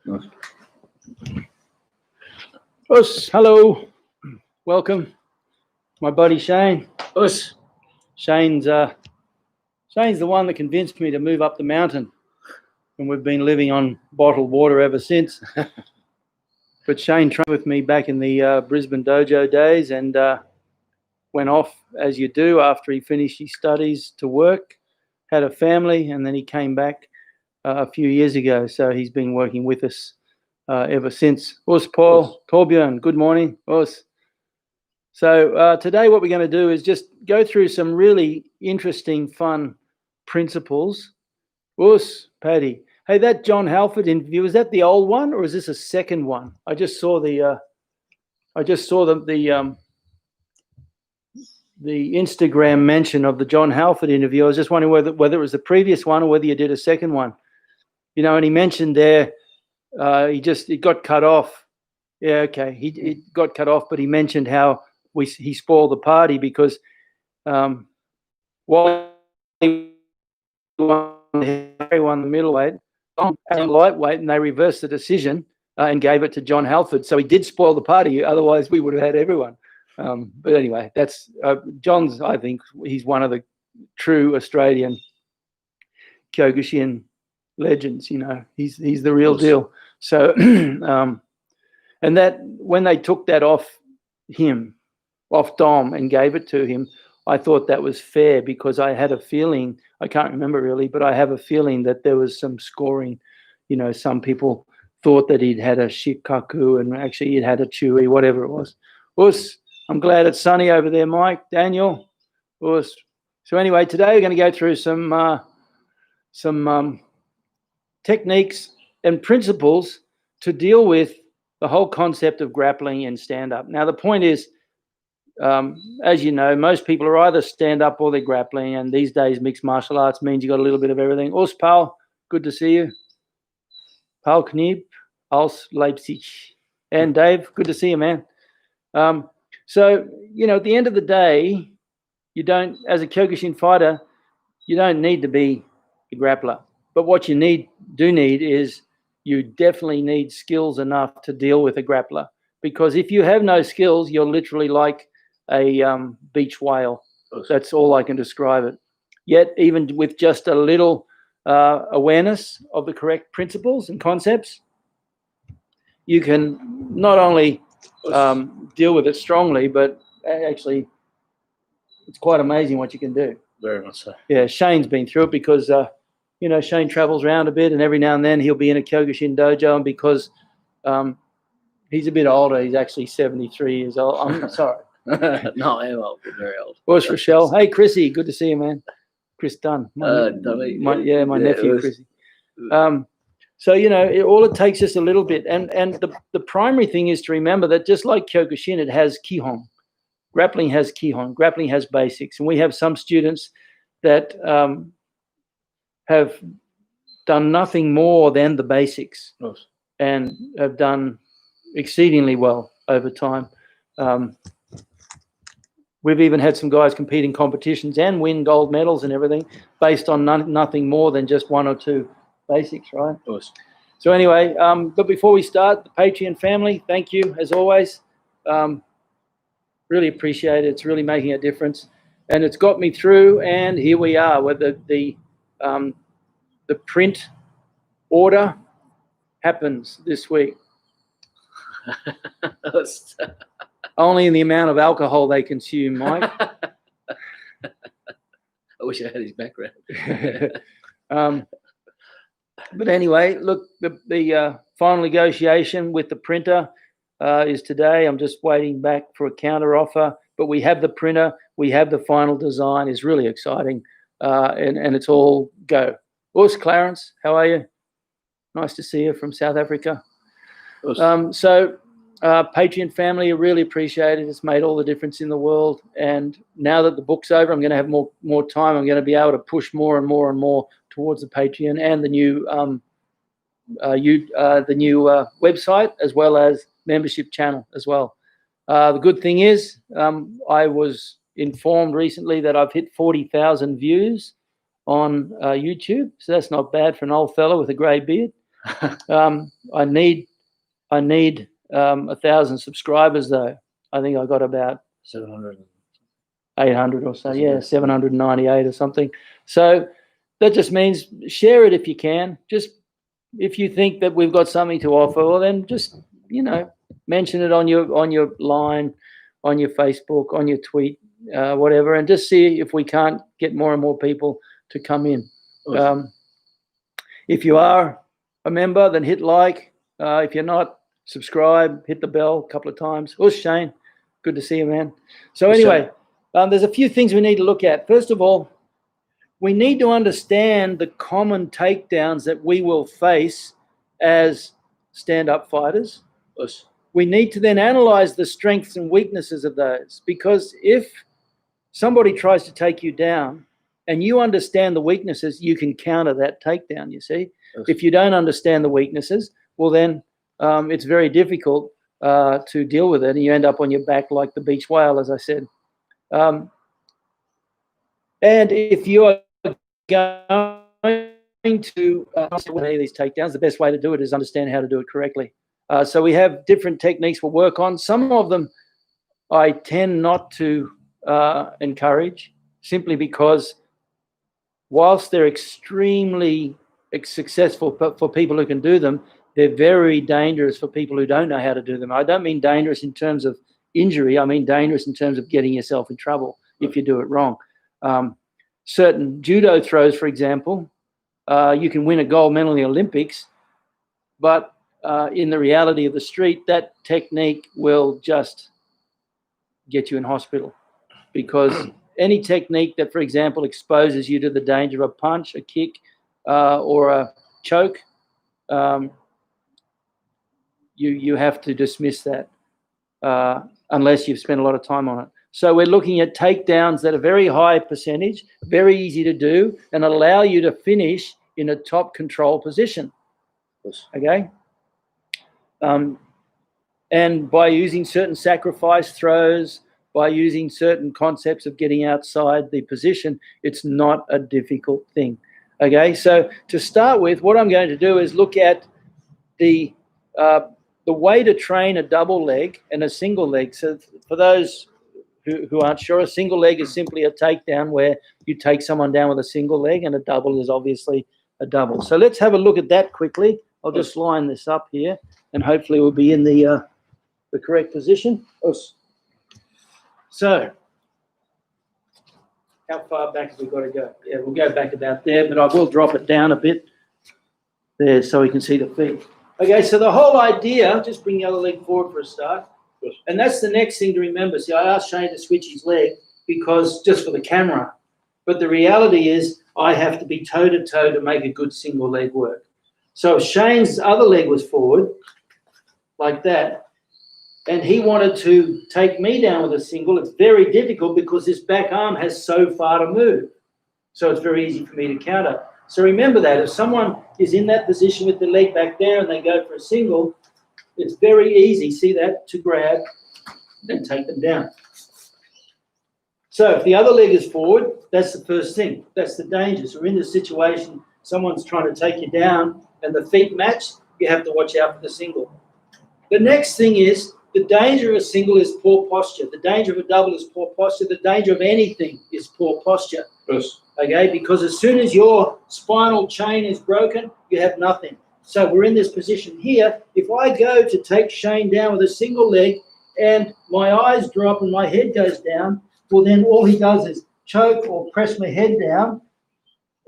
Nice. Us, hello, welcome, my buddy Shane. Us, Shane's the one that convinced me to move up the mountain, and we've been living on bottled water ever since. But Shane trained with me back in the Brisbane dojo days, and went off, as you do, after he finished his studies to work, had a family, and then he came back a few years ago. So he's been working with us ever since. Us, Paul, Torbjörn, good morning. Us. So today what we're going to do is just go through some really interesting, fun principles. Us, Paddy. Hey, that John Halford interview, is that the old one or is this a second one? I just saw the Instagram mention of the John Halford interview. I was just wondering whether it was the previous one or whether you did a second one. You know, and he mentioned there, it got cut off. Yeah, okay. It got cut off, but he mentioned how he spoiled the party because while he won the middleweight, and lightweight, and they reversed the decision and gave it to John Halford. So he did spoil the party. Otherwise, we would have had everyone. But anyway, that's John's. I think he's one of the true Australian Kyokushin legends. You know, he's the real deal. So, and that when they took that off Dom, and gave it to him, I thought that was fair because I had a feeling, I can't remember really, but I have a feeling that there was some scoring. You know, some people thought that he'd had a shikaku and actually he'd had a chewy, whatever it was. Us, I'm glad it's sunny over there, Mike, Daniel. Us. So anyway, today we're going to go through some techniques and principles to deal with the whole concept of grappling and stand-up. Now, the point is, as you know, most people are either stand-up or they're grappling, and these days mixed martial arts means you got a little bit of everything. Us, Paul, good to see you. Paul Kniep, aus Leipzig. And Dave, good to see you, man. So, you know, at the end of the day, you don't, as a Kyokushin fighter, you don't need to be a grappler. But what you do need is you definitely need skills enough to deal with a grappler. Because if you have no skills, you're literally like a beach whale. That's all I can describe it. Yet, even with just a little awareness of the correct principles and concepts, you can not only deal with it strongly, but actually, it's quite amazing what you can do. Very much so. Yeah, Shane's been through it because, you know, Shane travels around a bit, and every now and then he'll be in a Kyokushin dojo, and because he's a bit older, he's actually 73 years old. I'm sorry. No, I am old, but very old. Where's Rochelle? Hey, Chrissy, good to see you, man. Chris Dunn. My nephew, Chrissy. So, you know, all it takes is a little bit. And the primary thing is to remember that just like Kyokushin, it has Kihon. Grappling has Kihon. Grappling has basics. And we have some students that have done nothing more than the basics and have done exceedingly well over time. We've even had some guys compete in competitions and win gold medals and everything based on nothing more than just one or two basics, right? Of course. So anyway, but before we start, the Patreon family, thank you as always. Really appreciate it. It's really making a difference, and it's got me through. And here we are, where the print order happens this week. Only in the amount of alcohol they consume, Mike. I wish I had his background. But anyway, look, the final negotiation with the printer is today. I'm just waiting back for a counter offer, but we have the printer, we have the final design. It's really exciting, and it's all go. Us, Clarence, how are you? Nice to see you from South Africa. So Patreon family, I really appreciate it. It's made all the difference in the world. And now that the book's over, I'm going to have more time. I'm going to be able to push more and more and more towards the Patreon and the new website, as well as membership channel as well. The good thing is, I was informed recently that I've hit 40,000 views on YouTube, so that's not bad for an old fellow with a grey beard. I need 1,000 subscribers though. I think I got about 700. 800 or so. Yeah, 798 or something. So that just means share it if you can. Just if you think that we've got something to offer, well then just mention it on your line, on your Facebook, on your tweet, whatever, and just see if we can't get more and more people to come in. If you are a member, then hit like. If you're not, subscribe, hit the bell a couple of times. Oh, Shane, good to see you, man. So anyway, there's a few things we need to look at. First of all, we need to understand the common takedowns that we will face as stand-up fighters. Yes. We need to then analyze the strengths and weaknesses of those, because if somebody tries to take you down and you understand the weaknesses, you can counter that takedown, you see. Yes. If you don't understand the weaknesses, well then it's very difficult to deal with it, and you end up on your back like the beach whale, as I said. And if you are going to any of these takedowns, the best way to do it is understand how to do it correctly. So we have different techniques we'll work on. Some of them I tend not to encourage, simply because whilst they're extremely successful for people who can do them, they're very dangerous for people who don't know how to do them. I don't mean dangerous in terms of injury. I mean dangerous in terms of getting yourself in trouble if you do it wrong. Certain judo throws, for example, you can win a gold medal in the Olympics, but in the reality of the street, that technique will just get you in hospital, because any technique that, for example, exposes you to the danger of a punch, a kick, or a choke, you have to dismiss that unless you've spent a lot of time on it. So we're looking at takedowns that are very high percentage, very easy to do, and allow you to finish in a top control position. Okay? And by using certain sacrifice throws, by using certain concepts of getting outside the position, it's not a difficult thing. Okay? So to start with, what I'm going to do is look at the way to train a double leg and a single leg. So for those who aren't sure, a single leg is simply a takedown where you take someone down with a single leg, and a double is obviously a double. So let's have a look at that quickly. I'll just line this up here, and hopefully we'll be in the correct position. So how far back have we got to go? Yeah, we'll go back about there, but I will drop it down a bit there so we can see the feet. Okay, so the whole idea, just bring the other leg forward for a start. And that's the next thing to remember. See, I asked Shane to switch his leg because just for the camera. But the reality is I have to be toe-to-toe to make a good single leg work. So if Shane's other leg was forward, like that, and he wanted to take me down with a single, it's very difficult because this back arm has so far to move. So it's very easy for me to counter. So remember that. If someone is in that position with the leg back there and they go for a single, it's very easy, see that, to grab and take them down. So if the other leg is forward, that's the first thing. That's the danger. So we're in this situation, someone's trying to take you down and the feet match, you have to watch out for the single. The next thing is, the danger of a single is poor posture. The danger of a double is poor posture. The danger of anything is poor posture. Yes. Okay, because as soon as your spinal chain is broken, you have nothing. So we're in this position here. If I go to take Shane down with a single leg and my eyes drop and my head goes down, well, then all he does is choke or press my head down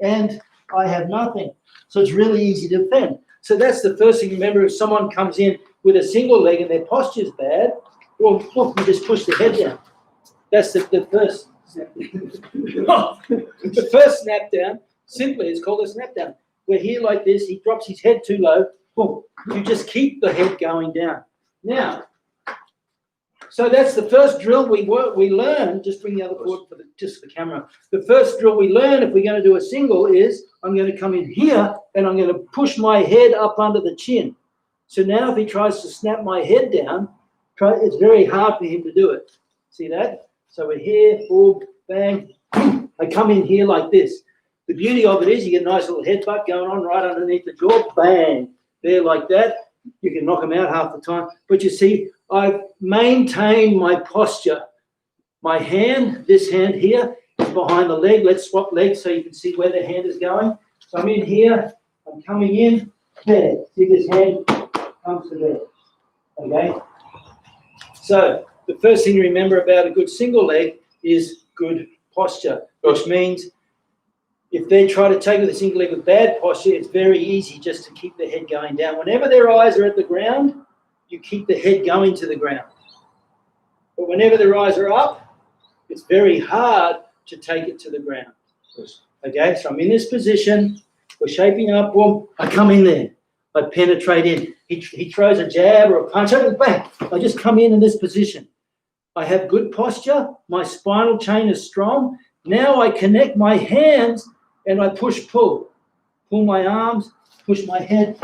and I have nothing. So it's really easy to defend. So that's the first thing. Remember, if someone comes in with a single leg and their posture's bad, well, look, you just push the head down. That's the first snap. The first snap down, simply, it's called a snap down. We're here like this, he drops his head too low, boom. You just keep the head going down. Now, so that's the first drill we learn. Just bring the other forward for just the camera. The first drill we learn if we're going to do a single is I'm going to come in here and I'm going to push my head up under the chin. So now if he tries to snap my head down, it's very hard for him to do it. See that? So we're here, boom, bang. I come in here like this. The beauty of it is you get a nice little headbutt going on right underneath the jaw, bang. there like that. You can knock them out half the time. But you see, I've maintained my posture. My hand, this hand here, is behind the leg. Let's swap legs so you can see where the hand is going. So I'm in here, I'm coming in, there. See this hand comes to there. Okay? So the first thing to remember about a good single leg is good posture, which means if they try to take with a single leg with bad posture, it's very easy just to keep the head going down. Whenever their eyes are at the ground, you keep the head going to the ground. But whenever their eyes are up, it's very hard to take it to the ground. Okay, so I'm in this position, we're shaping up, boom, I come in there, I penetrate in. He throws a jab or a punch, I go back. I just come in this position. I have good posture, my spinal chain is strong. Now I connect my hands and I push-pull. Pull my arms, push my head,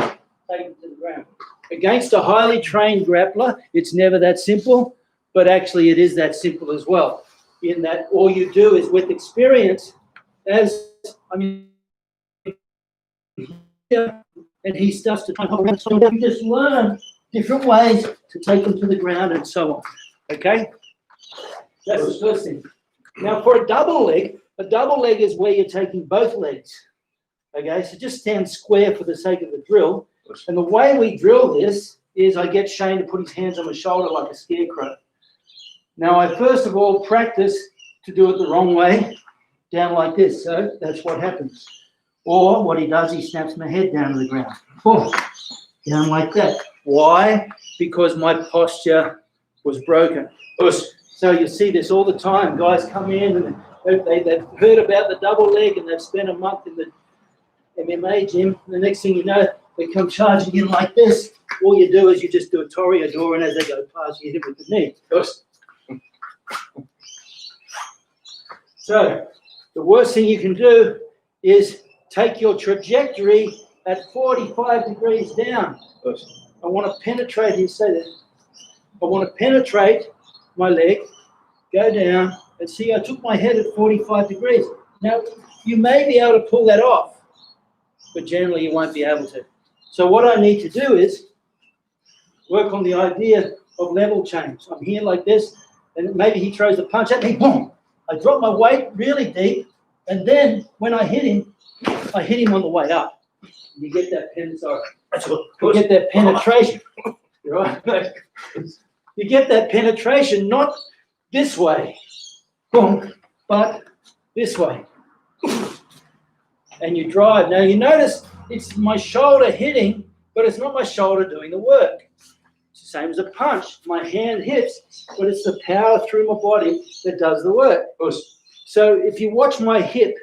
take it to the ground. Against a highly trained grappler, it's never that simple, but actually it is that simple as well. In that all you do is with experience, as I'm here and he starts to try and hold around, so you just learn different ways to take them to the ground and so on. Okay? That's the first thing. Now for a double leg is where you're taking both legs. Okay, so just stand square for the sake of the drill. And the way we drill this is I get Shane to put his hands on my shoulder like a scarecrow. Now I first of all practice to do it the wrong way, down like this. So that's what happens. Or what he does, he snaps my head down to the ground. Boom, down like that. Why? Because my posture was broken. So you see this all the time. Guys come in and they've heard about the double leg and they've spent a month in the MMA gym. And the next thing you know, they come charging in like this. All you do is you just do a toreador, and as they go past, you hit it with the knee. So the worst thing you can do is take your trajectory at 45 degrees down. I want to penetrate, you say that. I want to penetrate my leg, go down, and see I took my head at 45 degrees. Now, you may be able to pull that off, but generally you won't be able to. So what I need to do is work on the idea of level change. I'm here like this, and maybe he throws a punch at me, boom. I drop my weight really deep, and then when I hit him on the way up. You get that you get that penetration. Right? You get that penetration, not this way, boom, but this way. And you drive. Now you notice it's my shoulder hitting, but it's not my shoulder doing the work. It's the same as a punch. My hand hits, but it's the power through my body that does the work. So if you watch my hip,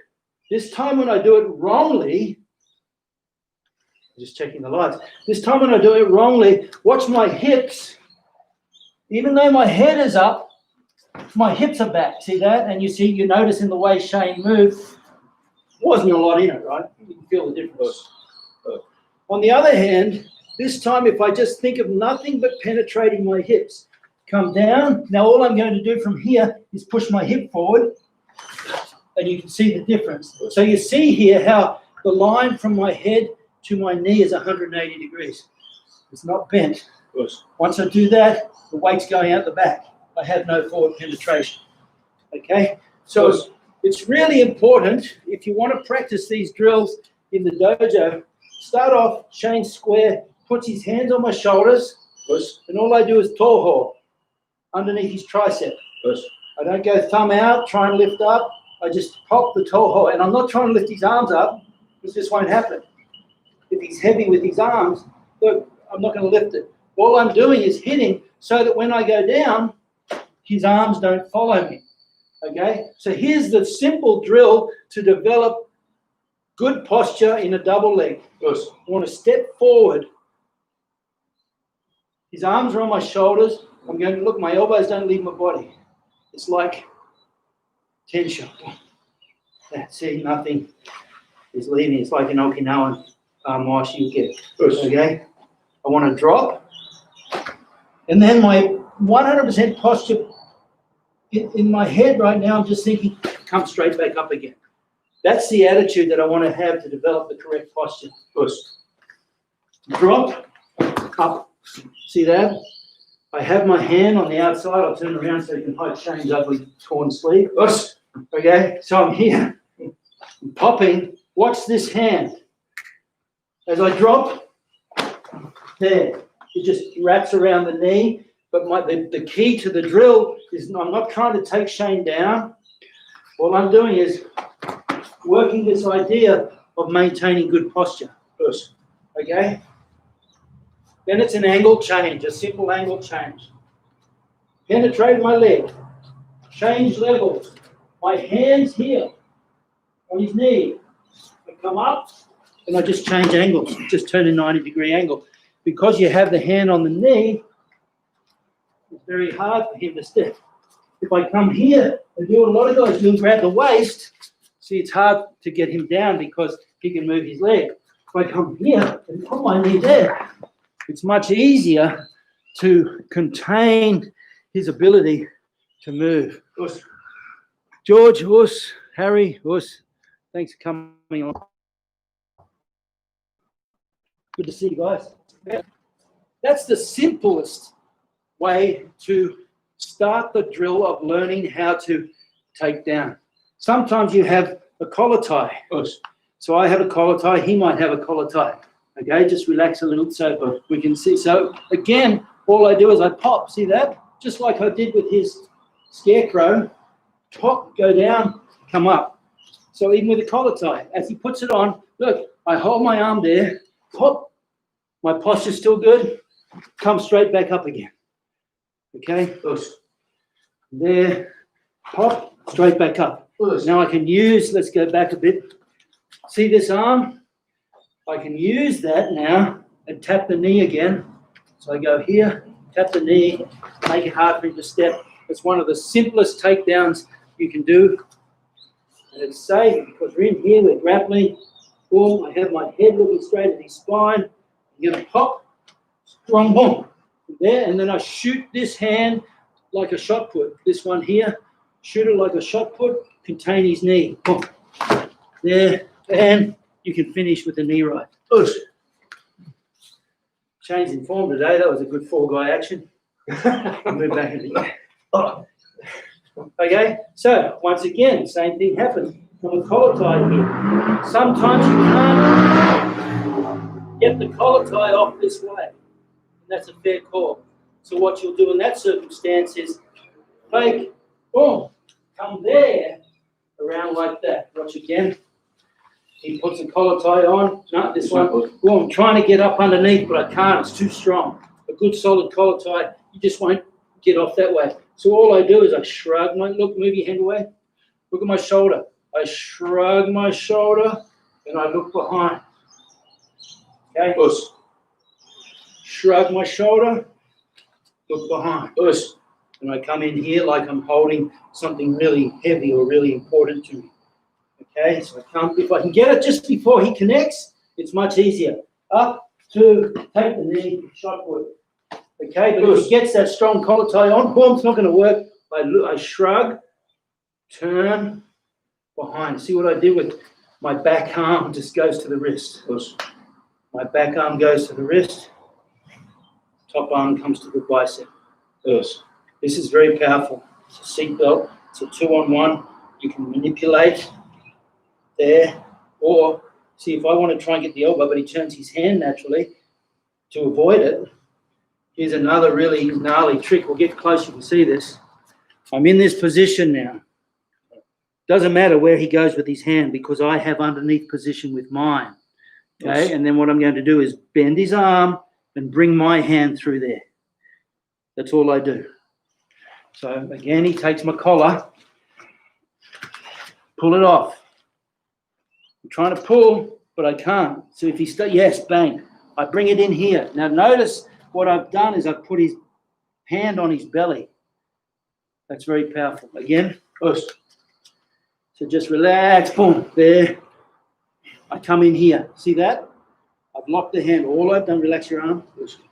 this time when I do it wrongly, just checking the lights. This time when I do it wrongly, watch my hips. Even though my head is up, my hips are back. See that? And you notice in the way Shane moved, wasn't a lot in it, right? You can feel the difference. On the other hand, this time if I just think of nothing but penetrating my hips, come down. Now all I'm going to do from here is push my hip forward, and you can see the difference. So you see here how the line from my head to my knee is 180 degrees. It's not bent. Once I do that, the weight's going out the back. I have no forward penetration. Okay? So it's really important, if you want to practice these drills in the dojo, start off Shane square, puts his hands on my shoulders, and all I do is toho underneath his tricep. I don't go thumb out, try and lift up. I just pop the toho, and I'm not trying to lift his arms up, because this won't happen. If he's heavy with his arms, look, I'm not going to lift it. All I'm doing is hitting so that when I go down, his arms don't follow me. Okay? So here's the simple drill to develop good posture in a double leg. I want to step forward. His arms are on my shoulders. I'm going to look, my elbows don't leave my body. It's like tension. That's it, nothing is leaving. It's like an Okinawan mosh you get. Okay? I want to drop. And then my 100% posture in my head right now, I'm just thinking, come straight back up again. That's the attitude that I want to have to develop the correct posture. drop, up. See that? I have my hand on the outside. I'll turn around so you can hide Shane's ugly torn sleeve. Okay, so I'm here. I'm popping. Watch this hand. As I drop, there. It just wraps around the knee. But the key to the drill is I'm not trying to take Shane down. All I'm doing is working this idea of maintaining good posture. Okay? Then it's an angle change, a simple angle change. Penetrate my leg. Change levels. My hands here on his knee. I come up and I just change angles. Just turn a 90-degree angle. Because you have the hand on the knee, it's very hard for him to step. If I come here and do what a lot of guys do, grab the waist, see, it's hard to get him down because he can move his leg. If I come here and put my knee there, it's much easier to contain his ability to move. Us. George, us. Harry, us. Thanks for coming on. Good to see you guys. That's the simplest way to start the drill of learning how to take down. Sometimes you have a collar tie. Us. So I have a collar tie. He might have a collar tie. Okay, just relax a little so we can see. So again, all I do is I pop. See that? Just like I did with his scarecrow. Pop, go down, come up. So even with a collar tie, as he puts it on, look, I hold my arm there, pop. My posture's still good. Come straight back up again. Okay? There, pop, straight back up. Now I can use, let's go back a bit. See this arm? I can use that now and tap the knee again. So I go here, tap the knee, make it hard for him to step. It's one of the simplest takedowns you can do. And it's safe because we're in here, we're grappling. Boom, I have my head looking straight at his spine. I'm going to pop, strong boom. There, and then I shoot this hand like a shot put. This one here, shoot it like a shot put, contain his knee. Boom. There, and you can finish with the knee right. Shane's in form today. That was a good four-guy action. Move back a bit. Okay, so once again, same thing happens. From a collar tie here. Sometimes you can't get the collar tie off this way. And that's a fair call. So what you'll do in that circumstance is fake, boom, come there, around like that. Watch again. He puts a collar tie on. No, this one. Well, I'm trying to get up underneath, but I can't. It's too strong. A good solid collar tie, you just won't get off that way. So all I do is I shrug my, look, move your hand away. Look at my shoulder. I shrug my shoulder and I look behind. Okay? Us. Shrug my shoulder, look behind. Us. And I come in here like I'm holding something really heavy or really important to me. Okay, so I come, if I can get it just before he connects, it's much easier. Up, two, take the knee, shot put. Okay, but if he gets that strong collar tie on, boom, it's not going to work. I shrug, turn, behind. See what I did with my back arm just goes to the wrist. My back arm goes to the wrist. Top arm comes to the bicep. This is very powerful. It's a seat belt. It's a 2-on-1. You can manipulate there. Or, see, if I want to try and get the elbow, but he turns his hand naturally to avoid it. Here's another really gnarly trick. We'll get close, you can see this. I'm in this position now. Doesn't matter where he goes with his hand because I have underneath position with mine. Okay, yes. And then what I'm going to do is bend his arm and bring my hand through there. That's all I do. So again, he takes my collar, pull it off. I'm trying to pull, but I can't. So if he yes, bang. I bring it in here. Now notice what I've done is I've put his hand on his belly. That's very powerful. Again, push. So just relax, boom, there. I come in here. See that? I've locked the hand. All I've done, relax your arm.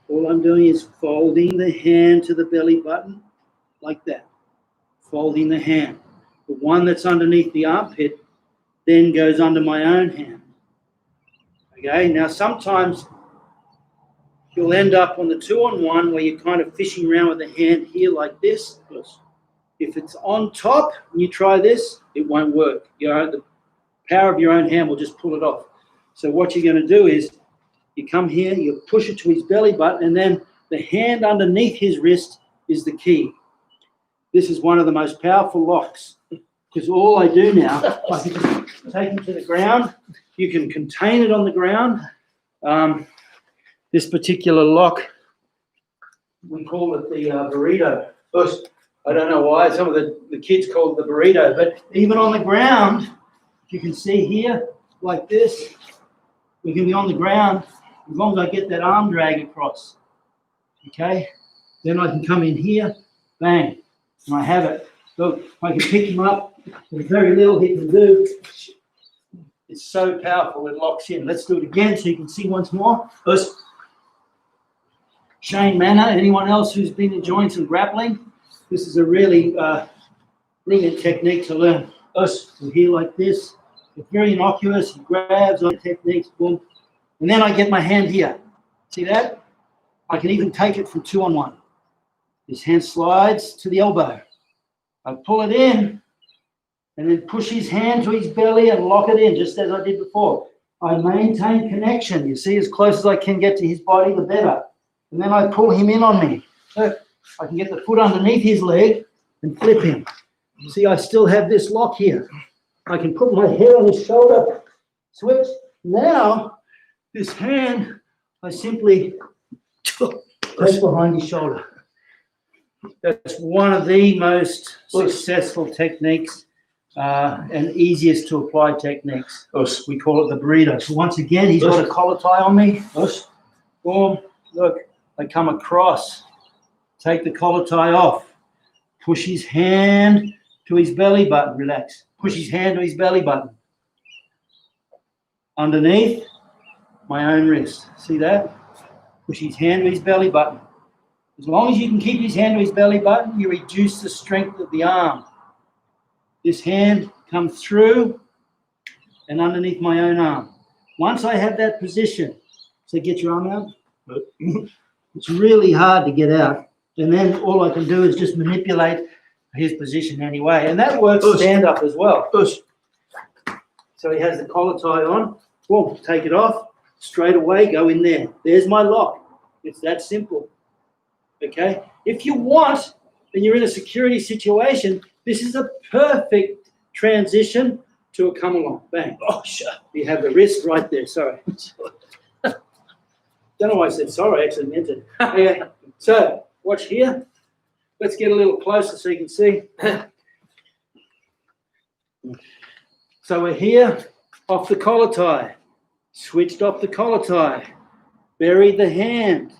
All I'm doing is folding the hand to the belly button like that. Folding the hand. The one that's underneath the armpit then goes under my own hand. Okay, now sometimes you'll end up on the 2-on-1 where you're kind of fishing around with the hand here like this. If it's on top and you try this, it won't work. The power of your own hand will just pull it off. So what you're going to do is you come here, you push it to his belly button, and then the hand underneath his wrist is the key. This is one of the most powerful locks because all I do now, I can just take him to the ground. You can contain it on the ground. This particular lock, we call it the burrito. I don't know why. Some of the kids call it the burrito, but even on the ground, you can see here, like this, we can be on the ground as long as I get that arm drag across. Okay? Then I can come in here, bang, and I have it. Look, I can pick him up. There's very little he can do. It's so powerful, it locks in. Let's do it again so you can see once more. Shane Manor, anyone else who's been enjoying some grappling? This is a really brilliant technique to learn. We're here like this. It's very innocuous. He grabs on techniques, boom. And then I get my hand here. See that? I can even take it from 2-on-1. His hand slides to the elbow. I pull it in and then push his hand to his belly and lock it in, just as I did before. I maintain connection. You see, as close as I can get to his body, the better. And then I pull him in on me. So I can get the foot underneath his leg and flip him. See, I still have this lock here. I can put my head on his shoulder, switch. Now, this hand, I simply press behind his shoulder. That's one of the most successful techniques and easiest to apply techniques. We call it the burrito. So once again, he's got a collar tie on me. Boom. Look, I come across, take the collar tie off, push his hand to his belly button, relax. Push his hand to his belly button. Underneath my own wrist. See that? Push his hand to his belly button. As long as you can keep his hand to his belly button, you reduce the strength of the arm. This hand comes through and underneath my own arm. Once I have that position, so get your arm out. It's really hard to get out. And then all I can do is just manipulate his position anyway. And that works stand up as well. So he has the collar tie on. Boom, take it off. Straight away, go in there. There's my lock. It's that simple. Okay? If you want, and you're in a security situation, this is a perfect transition to a come along. Bang. Oh, sure. You have the wrist right there. Sorry. Don't know why I said sorry. I actually meant it. Okay. So, watch here. Let's get a little closer so you can see. So we're here, off the collar tie. Switched off the collar tie. Buried the hand.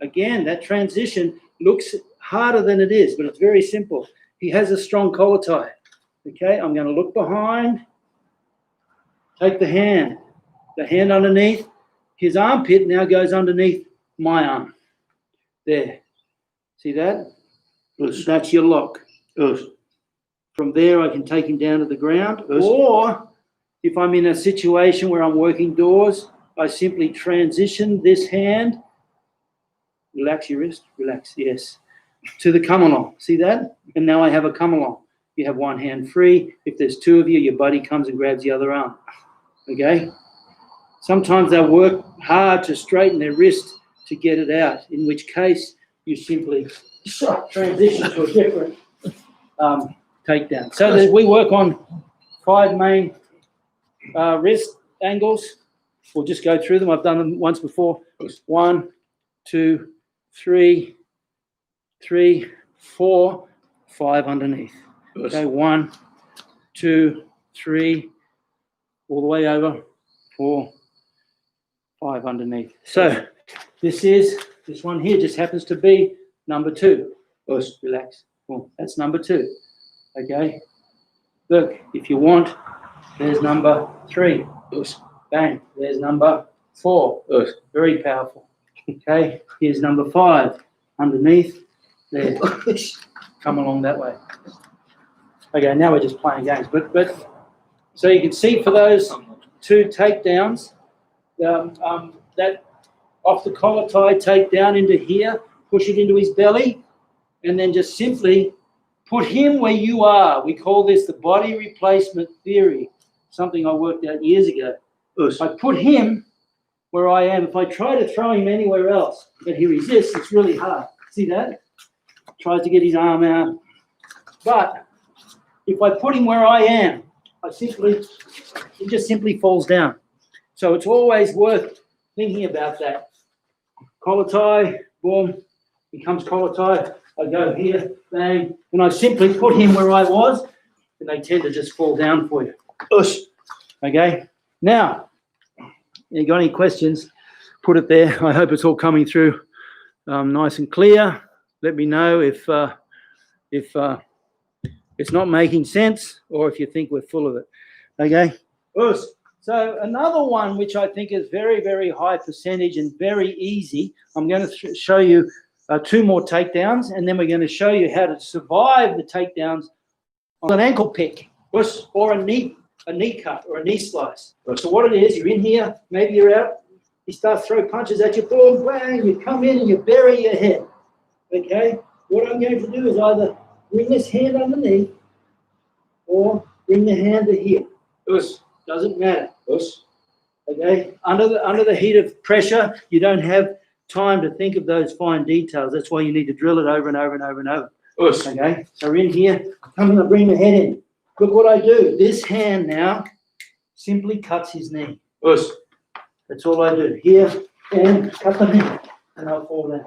Again, that transition looks harder than it is, but it's very simple. He has a strong collar tie. Okay, I'm going to look behind. Take the hand underneath. His armpit now goes underneath my arm. There. See that? That's your lock. From there, I can take him down to the ground. Or if I'm in a situation where I'm working doors, I simply transition this hand. Relax your wrist. Relax, yes. To the come along. See that? And now I have a come along. You have one hand free. If there's two of you, your buddy comes and grabs the other arm. Okay? Sometimes they'll work hard to straighten their wrist to get it out, in which case you simply transition to a different takedown. So we work on 5 main wrist angles. We'll just go through them. I've done them once before. 1, 2, 3, 4, 5 underneath. Okay, 1, 2, 3, all the way over, 4, 5 underneath. So this one here just happens to be number 2. Relax. Well, that's number 2. Okay. Look, if you want, there's number 3. Bang. There's number 4. Very powerful. Okay. Here's number 5. Underneath. There. Come along that way. Okay. Now we're just playing games. But so you can see for those 2 takedowns, that off the collar tie, take down into here, push it into his belly, and then just simply put him where you are. We call this the body replacement theory, something I worked out years ago. I put him where I am. If I try to throw him anywhere else, but he resists, it's really hard. See that? Tries to get his arm out. But if I put him where I am, he just simply falls down. So it's always worth thinking about that. Collar tie, boom, he comes collar tie. I go here, bang, and I simply put him where I was, and they tend to just fall down for you. Okay, now, you got any questions? Put it there. I hope it's all coming through nice and clear. Let me know if it's not making sense or if you think we're full of it. Okay. So another one which I think is very, very high percentage and very easy. I'm going to show you 2 more takedowns, and then we're going to show you how to survive the takedowns on an ankle pick or a knee cut or a knee slice. So what it is, you're in here, maybe you're out, you start throwing punches at you, boom, bang, you come in and you bury your head. Okay? What I'm going to do is either bring this hand underneath or bring the hand to here. Doesn't matter. Okay? Under the heat of pressure, you don't have time to think of those fine details. That's why you need to drill it over and over and over and over. Okay? So we're in here, I'm going to bring the head in. Look what I do. This hand now simply cuts his knee. That's all I do. Here, and cut the knee, and I'll fall down.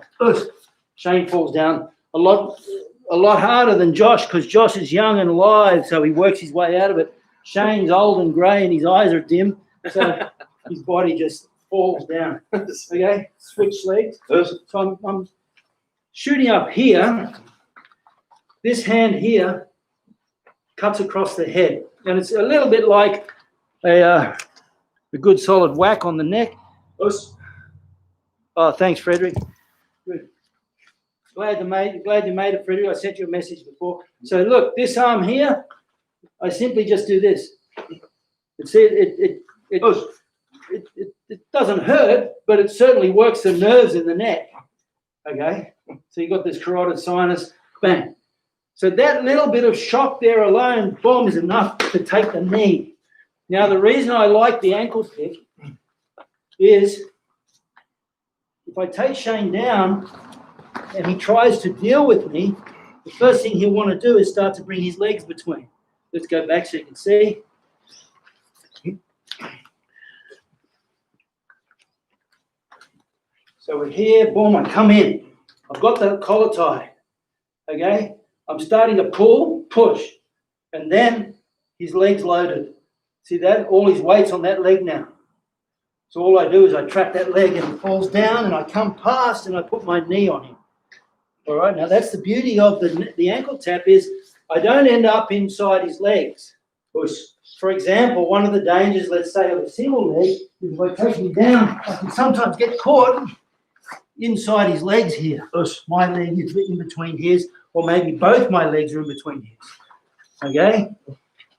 Shane falls down a lot harder than Josh, because Josh is young and alive, so he works his way out of it. Shane's old and grey, and his eyes are dim, so his body just falls down. Okay, switch legs. So I'm shooting up here. This hand here cuts across the head, and it's a little bit like a good solid whack on the neck. Oh, thanks, Frederick. Good. Glad you made it, Frederick. I sent you a message before. So look, this arm here, I simply just do this. It doesn't hurt, but it certainly works the nerves in the neck. Okay, so you got this carotid sinus, bang. So that little bit of shock there alone, boom, is enough to take the knee. Now, the reason I like the ankle pick is if I take Shane down and he tries to deal with me, the first thing he'll want to do is start to bring his legs between. Let's go back so you can see. So we're here, boom, I come in. I've got the collar tie, okay? I'm starting to pull, push, and then his leg's loaded. See that? All his weight's on that leg now. So all I do is I trap that leg and it falls down, and I come past and I put my knee on him. All right, now that's the beauty of the ankle tap is I don't end up inside his legs. For example, one of the dangers, let's say, of a single leg is if I take him down, I can sometimes get caught inside his legs here. My leg is in between his, or maybe both my legs are in between his. Okay?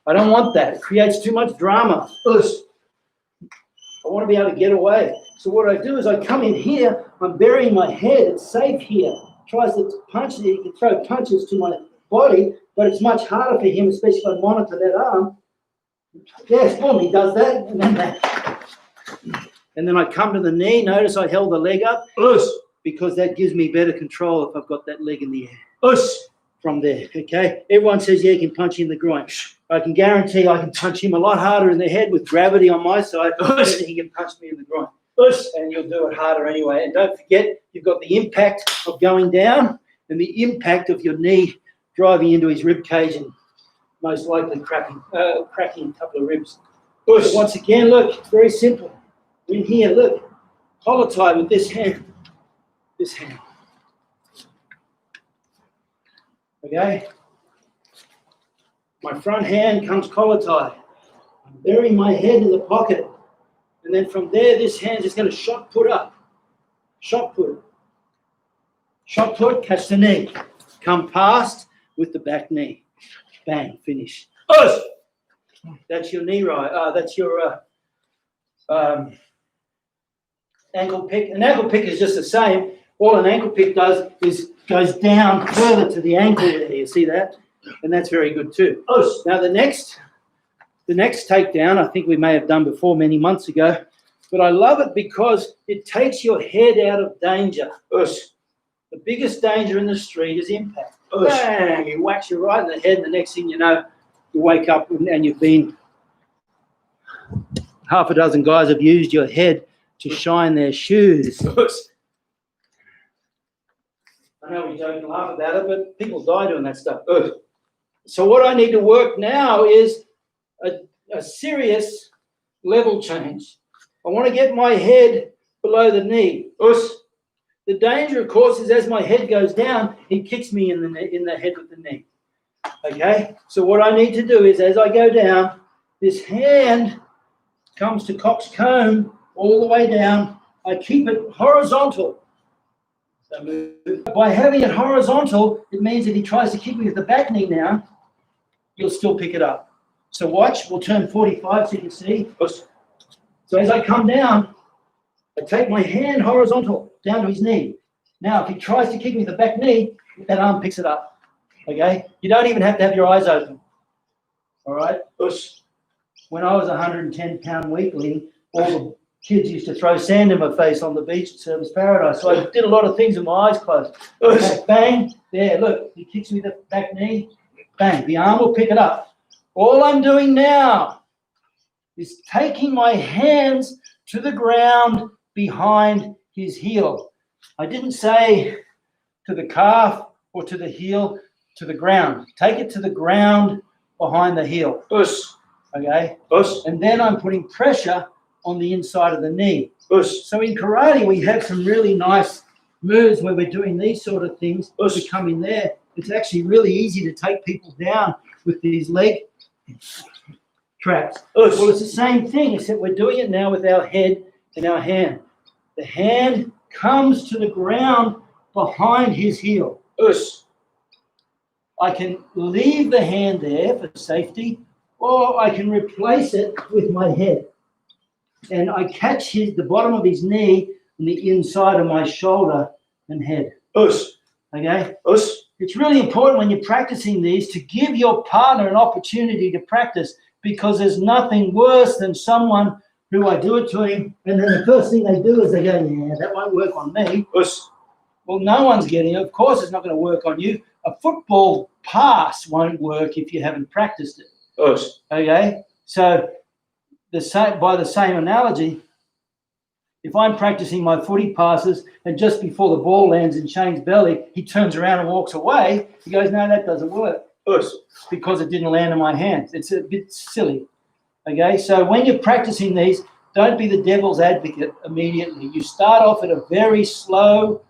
I don't want that. It creates too much drama. I want to be able to get away. So what I do is I come in here, I'm burying my head, it's safe here. Tries to punch, he can throw punches to my body, but it's much harder for him, especially if I monitor that arm. Yes, boom, he does that, and then that. And then I come to the knee. Notice I held the leg up because that gives me better control if I've got that leg in the air. From there, okay? Everyone says, yeah, you can punch him in the groin. I can guarantee I can punch him a lot harder in the head with gravity on my side than he can punch me in the groin. And you'll do it harder anyway. And don't forget, you've got the impact of going down and the impact of your knee driving into his rib cage and most likely cracking a couple of ribs. But once again, look, it's very simple. In here, look, collar tie with this hand. This hand. Okay? My front hand comes collar tie. I'm burying my head in the pocket. And then from there, this hand's just going to shot put up. Shot put. Shot put, catch the knee. Come past with the back knee. Bang, finish. That's your knee right. That's your ankle pick. An ankle pick is just the same. All an ankle pick does is goes down further to the ankle there. You see that? And that's very good too. Now the next takedown, I think we may have done before many months ago, but I love it because it takes your head out of danger. The biggest danger in the street is impact. Bang! You whack you right in the head, and the next thing you know, you wake up and you've been half a dozen guys have used your head to shine their shoes. I know we joke and laugh about it, but people die doing that stuff. So what I need to work now is a serious level change. I want to get my head below the knee. The danger, of course, is as my head goes down, he kicks me in the head with the knee. Okay? So what I need to do is, as I go down, this hand comes to cock's comb all the way down. I keep it horizontal. So by having it horizontal, it means if he tries to kick me with the back knee now, you'll still pick it up. So watch, we'll turn 45 so you can see. So as I come down, I take my hand horizontal down to his knee. Now, if he tries to kick me with the back knee, that arm picks it up. Okay? You don't even have to have your eyes open. All right? When I was a 110-pound weakling, all the kids used to throw sand in my face on the beach at Service Paradise. So I did a lot of things with my eyes closed. Okay, bang, there, look, he kicks me with the back knee, bang, the arm will pick it up. All I'm doing now is taking my hands to the ground behind his heel. I didn't say to the calf or to the heel, to the ground. Take it to the ground behind the heel. Okay? And then I'm putting pressure on the inside of the knee. So in karate, we have some really nice moves where we're doing these sort of things. We come in there. It's actually really easy to take people down with these leg traps. Well, it's the same thing, except we're doing it now with our head and our hand. The hand comes to the ground behind his heel. I can leave the hand there for safety, or I can replace it with my head. And I catch the bottom of his knee and the inside of my shoulder and head. Okay? It's really important when you're practicing these to give your partner an opportunity to practice, because there's nothing worse than someone who I do it to him, and then the first thing they do is they go, yeah, that won't work on me. Well, no one's getting it. Of course it's not going to work on you. A football pass won't work if you haven't practiced it. Okay? So by the same analogy, if I'm practicing my footy passes and just before the ball lands in Shane's belly, he turns around and walks away, he goes, no, that doesn't work. Because it didn't land in my hands. It's a bit silly. Okay, so when you're practicing these, don't be the devil's advocate immediately. You start off at a very slow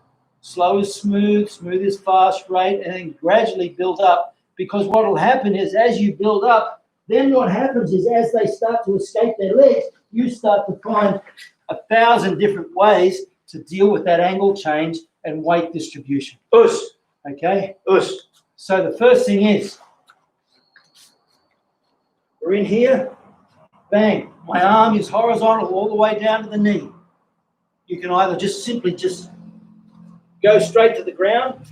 is smooth is fast rate, and then gradually build up. Because what will happen is as you build up, then what happens is as they start to escape their legs, you start to find 1,000 different ways to deal with that angle change and weight distribution. Okay? So the first thing is, we're in here, bang, my arm is horizontal all the way down to the knee. You can either simply go straight to the ground,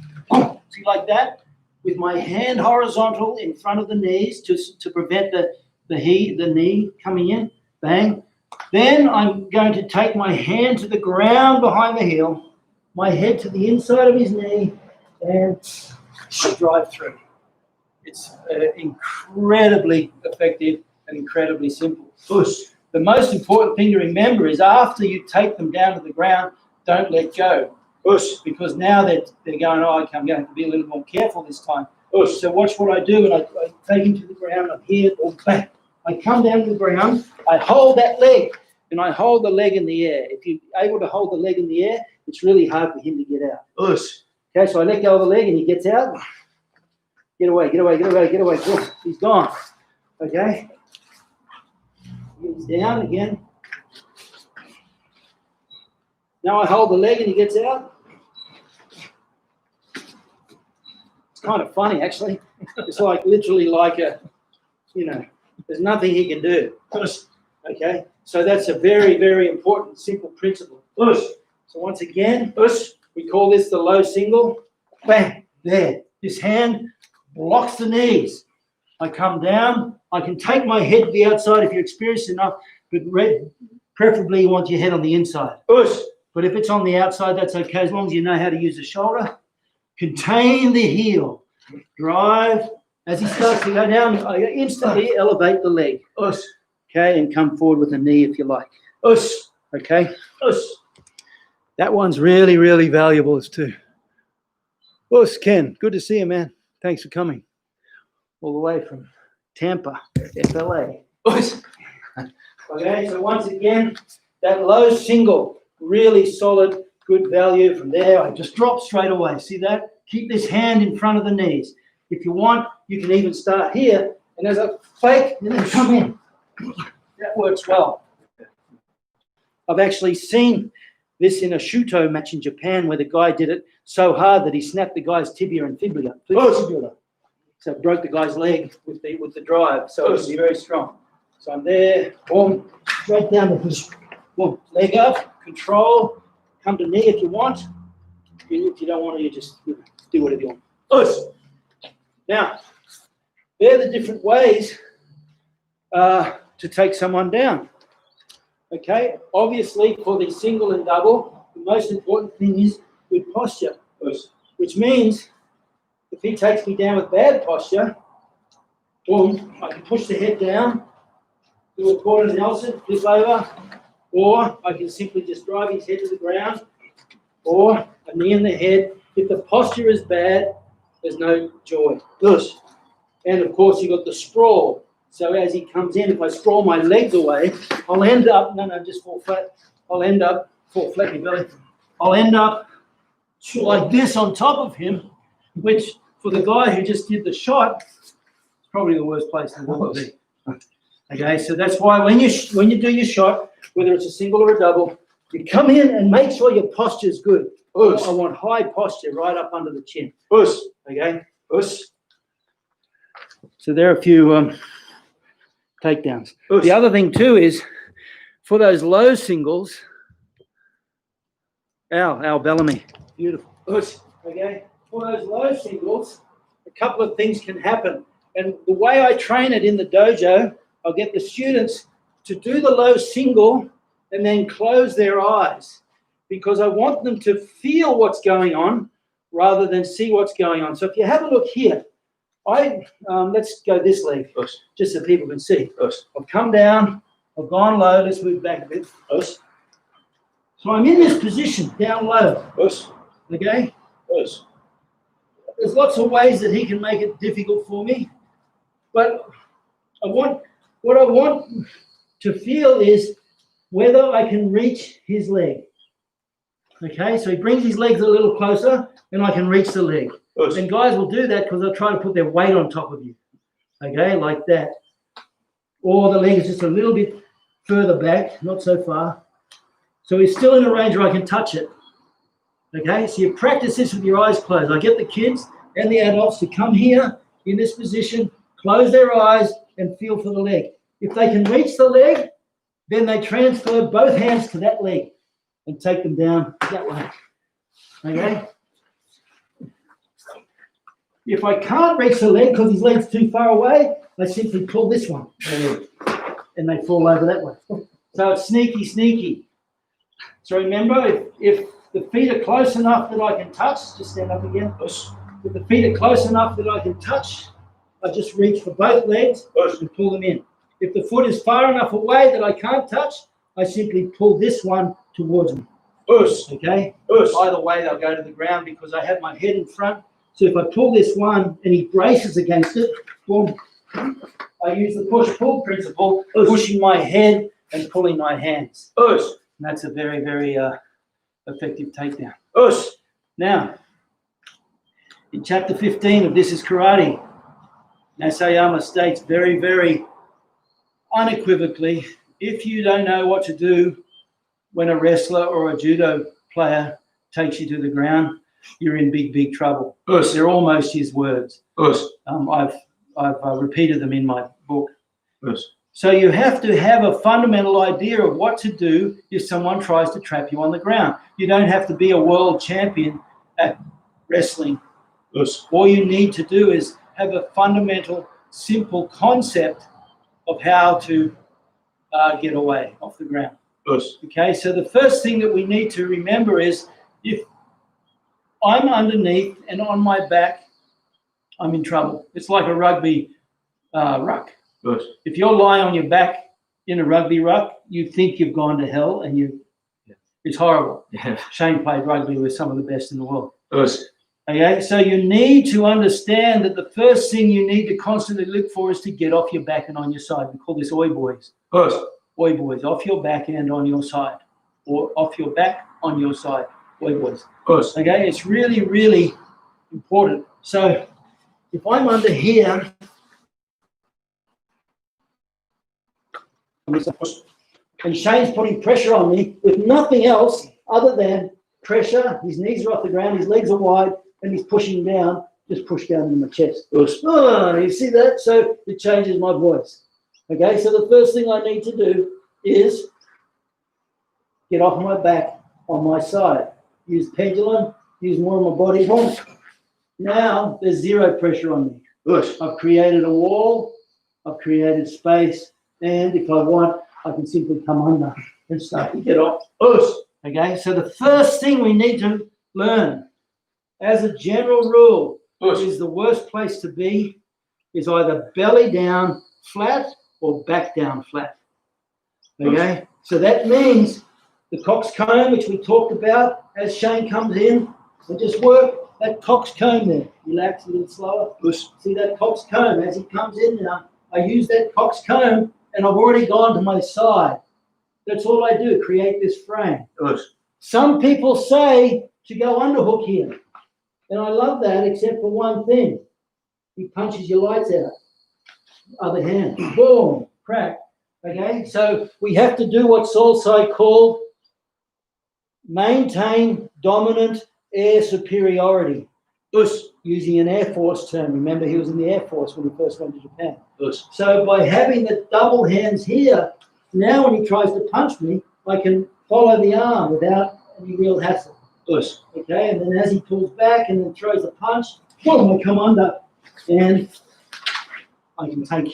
see like that, with my hand horizontal in front of the knees to prevent the knee coming in, bang. Then I'm going to take my hand to the ground behind the heel, my head to the inside of his knee, and drive through. It's incredibly effective and incredibly simple. The most important thing to remember is after you take them down to the ground, don't let go. Because now they're going, okay, I'm going to have to be a little more careful this time. So watch what I do, and I take him to the ground, I'm here, bang. I come down to the ground, I hold that leg, and I hold the leg in the air. If you're able to hold the leg in the air, it's really hard for him to get out. Okay, so I let go of the leg and he gets out. Get away. He's gone. Okay? He's down again. Now I hold the leg and he gets out. It's kind of funny, actually. It's literally like there's nothing he can do. Okay? So that's a very, very important, simple principle. Push. So once again, push. We call this the low single. Bang. There. This hand blocks the knees. I come down. I can take my head to the outside if you're experienced enough, but preferably you want your head on the inside. Push. But if it's on the outside, that's okay as long as you know how to use the shoulder. Contain the heel. Drive. As he starts to go down, I instantly elevate the leg. Push. Okay, and come forward with a knee if you like. Push. Okay. Push. That one's really, really valuable too. Push, Ken. Good to see you, man. Thanks for coming. All the way from Tampa, FLA. Push. Okay, so once again, that low single, really solid, good value. From there, I just drop straight away. See that? Keep this hand in front of the knees. If you want, you can even start here, and as a fake, and then come in. That works well. I've actually seen this in a Shuto match in Japan where the guy did it so hard that he snapped the guy's tibia and fibula. So it broke the guy's leg with the drive. So it was very strong. So I'm there, boom, straight down the push. Boom, leg up, control, come to knee if you want. If you don't want to, you just do whatever you want. Push. Now, they're the different ways to take someone down. Okay, obviously for the single and double, the most important thing is good posture, which means if he takes me down with bad posture, boom, I can push the head down, do a quarter Nelson, flip over, or I can simply just drive his head to the ground, or a knee in the head. If the posture is bad, there's no joy. Push. And of course, you've got the sprawl. So as he comes in, if I sprawl my legs away, I'll end up, just fall flat. I'll end up, fall flat in your belly. I'll end up like this on top of him, which for the guy who just did the shot, it's probably the worst place in the world to be. Okay, so that's why when you do your shot, whether it's a single or a double, you come in and make sure your posture is good. Push. I want high posture right up under the chin. Push. Okay, push. So there are a few takedowns. Push. The other thing too is for those low singles, Al Bellamy, beautiful. Push. Okay, for those low singles, a couple of things can happen. And the way I train it in the dojo, I'll get the students to do the low single and then close their eyes because I want them to feel what's going on rather than see what's going on. So if you have a look here, let's go this leg, Push. Just so people can see. Push. I've come down, I've gone low, let's move back a bit. Push. So I'm in this position, down low. Push. Okay? Push. There's lots of ways that he can make it difficult for me, but what I want to feel is whether I can reach his leg. Okay, so he brings his legs a little closer and I can reach the leg. Push. And guys will do that because they'll try to put their weight on top of you. Okay, like that. Or the leg is just a little bit further back, not so far. So he's still in a range where I can touch it. Okay, so you practice this with your eyes closed. I get the kids and the adults to come here in this position, close their eyes and feel for the leg. If they can reach the leg, then they transfer both hands to that leg and take them down that way. Okay? If I can't reach the leg because his leg's too far away, I simply pull this one and they fall over that way. So it's sneaky, sneaky. So remember, if the feet are close enough that I can touch, just stand up again. Push. If the feet are close enough that I can touch, I just reach for both legs and pull them in. If the foot is far enough away that I can't touch, I simply pull this one towards me. Push. Okay? Push. Either way, they'll go to the ground because I have my head in front. So if I pull this one and he braces against it, boom, I use the push-pull principle, pushing my head and pulling my hands. Push. And that's a very, very effective takedown. Push. Now, in chapter 15 of This is Karate, Nasayama states very, very unequivocally, if you don't know what to do when a wrestler or a judo player takes you to the ground, you're in big, big trouble. Push. They're almost his words. Push. I've repeated them in my book. Push. So you have to have a fundamental idea of what to do if someone tries to trap you on the ground. You don't have to be a world champion at wrestling. Yes. All you need to do is have a fundamental, simple concept of how to get away off the ground. Yes. Okay, so the first thing that we need to remember is if I'm underneath and on my back, I'm in trouble. It's like a rugby ruck. Yes. If you're lying on your back in a rugby ruck, you think you've gone to hell, and it's horrible. Yeah. Shane played rugby with some of the best in the world. Yes. Okay, so you need to understand that the first thing you need to constantly look for is to get off your back and on your side. We call this oi boys. Yes. Oi boys, off your back and on your side, or off your back on your side. Oi boys. Yes. Okay, it's really, really important. So if I'm under here, and Shane's putting pressure on me with nothing else other than pressure, his knees are off the ground, his legs are wide, and he's pushing down, just push down in my chest. Oh, you see that? So it changes my voice. Okay, so the first thing I need to do is get off my back on my side. Use pendulum, use more of my body. Now there's zero pressure on me. Yes. I've created a wall, I've created space, and if I want, I can simply come under and start to get off. Okay, so the first thing we need to learn, as a general rule, is the worst place to be is either belly down flat or back down flat. Okay, so that means the coxcomb, which we talked about, as Shane comes in, and just work that coxcomb there. Relax a little slower. See that coxcomb as he comes in now. I use that coxcomb and I've already gone to my side. That's all I do, create this frame. Yes. Some people say to go underhook here. And I love that, except for one thing. He punches your lights out. Other hand. Boom. Crack. Okay? So we have to do what's also called maintain dominant air superiority. Using an Air Force term. Remember, he was in the Air Force when he first went to Japan. So by having the double hands here, now when he tries to punch me, I can follow the arm without any real hassle. Okay, and then as he pulls back and then throws a punch, boom, I come under and I can take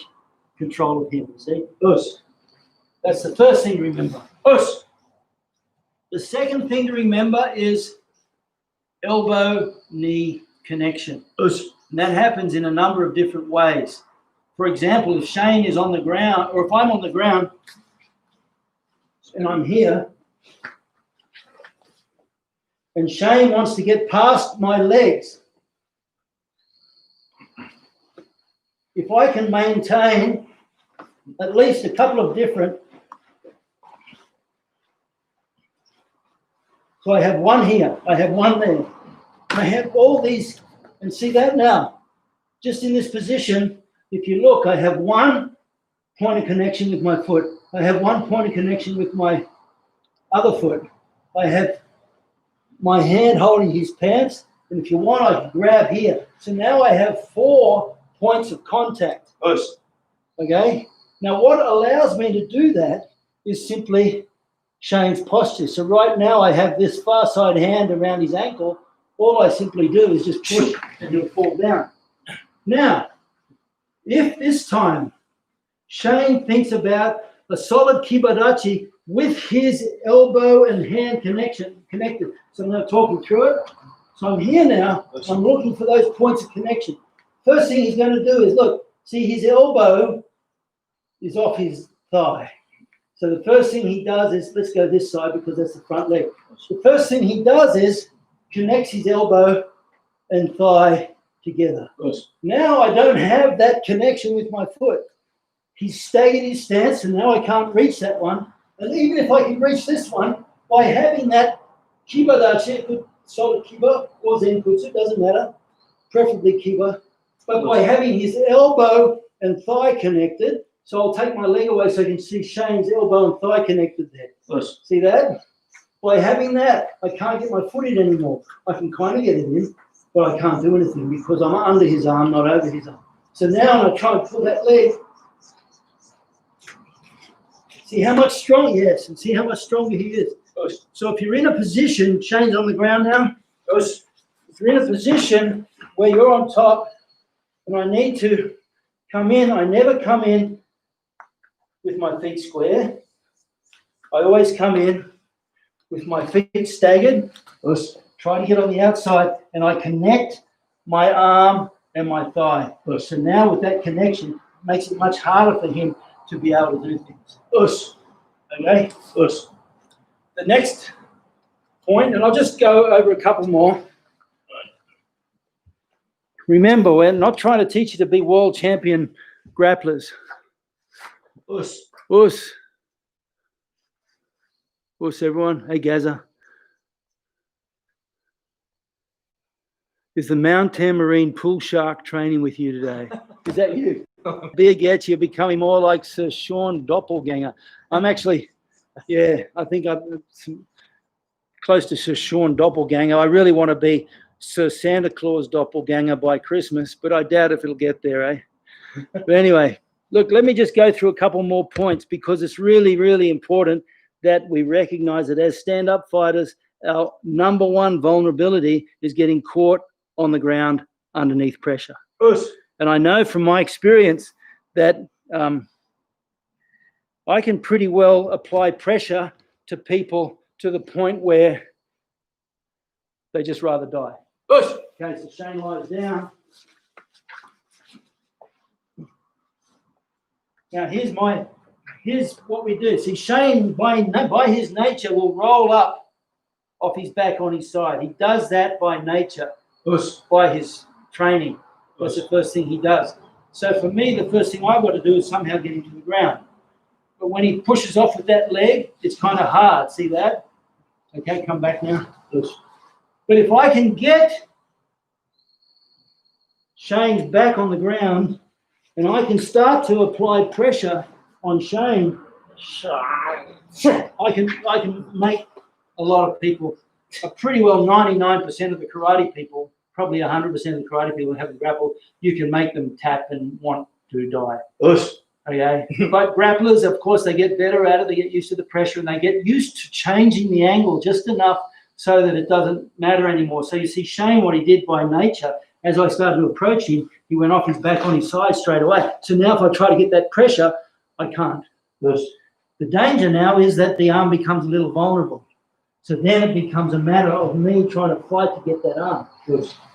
control of him, see? That's the first thing to remember. The second thing to remember is elbow-knee connection. And that happens in a number of different ways. For example, if Shane is on the ground, or if I'm on the ground and I'm here, and Shane wants to get past my legs, if I can maintain at least a couple of different, so I have one here, I have one there, I have all these, and see that now, just in this position, if you look, I have one point of connection with my foot, I have one point of connection with my other foot, I have my hand holding his pants, and if you want, I can grab here. So now I have 4 points of contact. Okay? Now what allows me to do that is simply Shane's posture. So right now I have this far side hand around his ankle. All I simply do is just push and he'll fall down. Now, if this time Shane thinks about a solid kibadachi with his elbow and hand connected. So I'm going to talk you through it. So I'm here now. I'm looking for those points of connection. First thing he's going to do is look. See, his elbow is off his thigh. So the first thing he does is, let's go this side because that's the front leg. The first thing he does is connects his elbow and thigh together. Now I don't have that connection with my foot. He's stayed in his stance, and now I can't reach that one. And even if I can reach this one, by having that kibadachi, solid kiba or zenkutsu, doesn't matter, preferably kiba, but by having his elbow and thigh connected, so I'll take my leg away so I can see Shane's elbow and thigh connected there. See that? By having that, I can't get my foot in anymore. I can kind of get it in, but I can't do anything because I'm under his arm, not over his arm. So now I'm going to try and pull that leg See how much stronger, yes, and see how much stronger he is. So if you're in a position, Shane's on the ground now. If you're in a position where you're on top and I need to come in, I never come in with my feet square. I always come in with my feet staggered. Try to get on the outside and I connect my arm and my thigh. So now with that connection, it makes it much harder for him to be able to do things. Okay? The next point, and I'll just go over a couple more. Remember, we're not trying to teach you to be world champion grapplers. Us, everyone. Hey, Gaza. Is the Mount Tamarine pool shark training with you today? Is that you? Beer gets you're becoming more like Sir Sean Doppelganger. I'm actually, I think I'm close to Sir Sean Doppelganger. I really want to be Sir Santa Claus Doppelganger by Christmas, but I doubt if it'll get there, eh? But anyway, look, let me just go through a couple more points because it's really, really important that we recognize that as stand-up fighters, our number one vulnerability is getting caught on the ground underneath pressure. And I know from my experience that I can pretty well apply pressure to people to the point where they just rather die. Okay, so Shane lies down. Now here's what we do. See, Shane by his nature will roll up off his back on his side. He does that by nature, by his training. That's the first thing he does. So for me, the first thing I've got to do is somehow get him to the ground. But when he pushes off with that leg, it's kind of hard. See that? Okay, come back now. But if I can get Shane's back on the ground and I can start to apply pressure on Shane, I can make a lot of people, pretty well 99% of the karate people, probably 100% of the karate people who haven't grappled, you can make them tap and want to die. Okay, but grapplers, of course, they get better at it. They get used to the pressure and they get used to changing the angle just enough so that it doesn't matter anymore. So you see Shane, what he did by nature, as I started to approach him, he went off his back on his side straight away. So now if I try to get that pressure, I can't. The danger now is that the arm becomes a little vulnerable. So then it becomes a matter of me trying to fight to get that arm.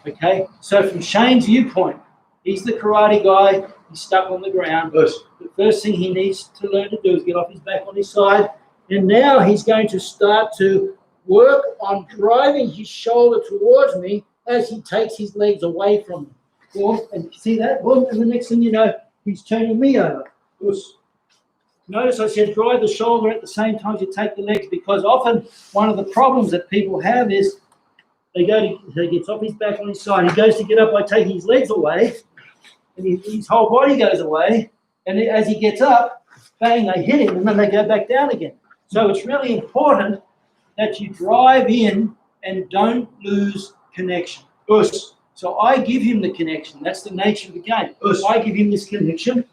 Okay, so from Shane's viewpoint, he's the karate guy, he's stuck on the ground. The first thing he needs to learn to do is get off his back on his side. And now he's going to start to work on driving his shoulder towards me as he takes his legs away from me. Boom, and see that? Boom, and the next thing you know, he's turning me over. Notice I said drive the shoulder at the same time as you take the legs, because often one of the problems that people have is he gets off his back on his side. He goes to get up by taking his legs away, and his whole body goes away. And as he gets up, bang, they hit him, and then they go back down again. So it's really important that you drive in and don't lose connection. So I give him the connection. That's the nature of the game. I give him this connection.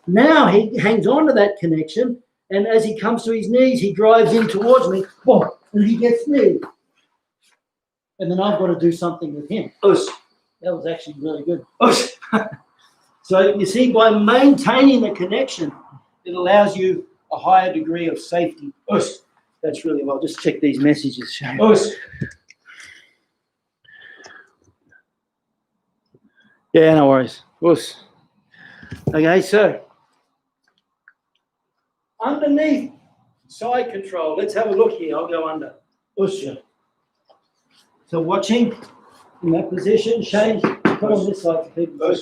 Now he hangs on to that connection, and as he comes to his knees, he drives in towards me, boom, and he gets me. And then I've got to do something with him. That was actually really good. So you see, by maintaining the connection, it allows you a higher degree of safety. That's really well. Just check these messages, Shane. Yeah, no worries. Okay, so underneath side control, let's have a look here. I'll go under. So watching in that position, Shane, put on this side for people.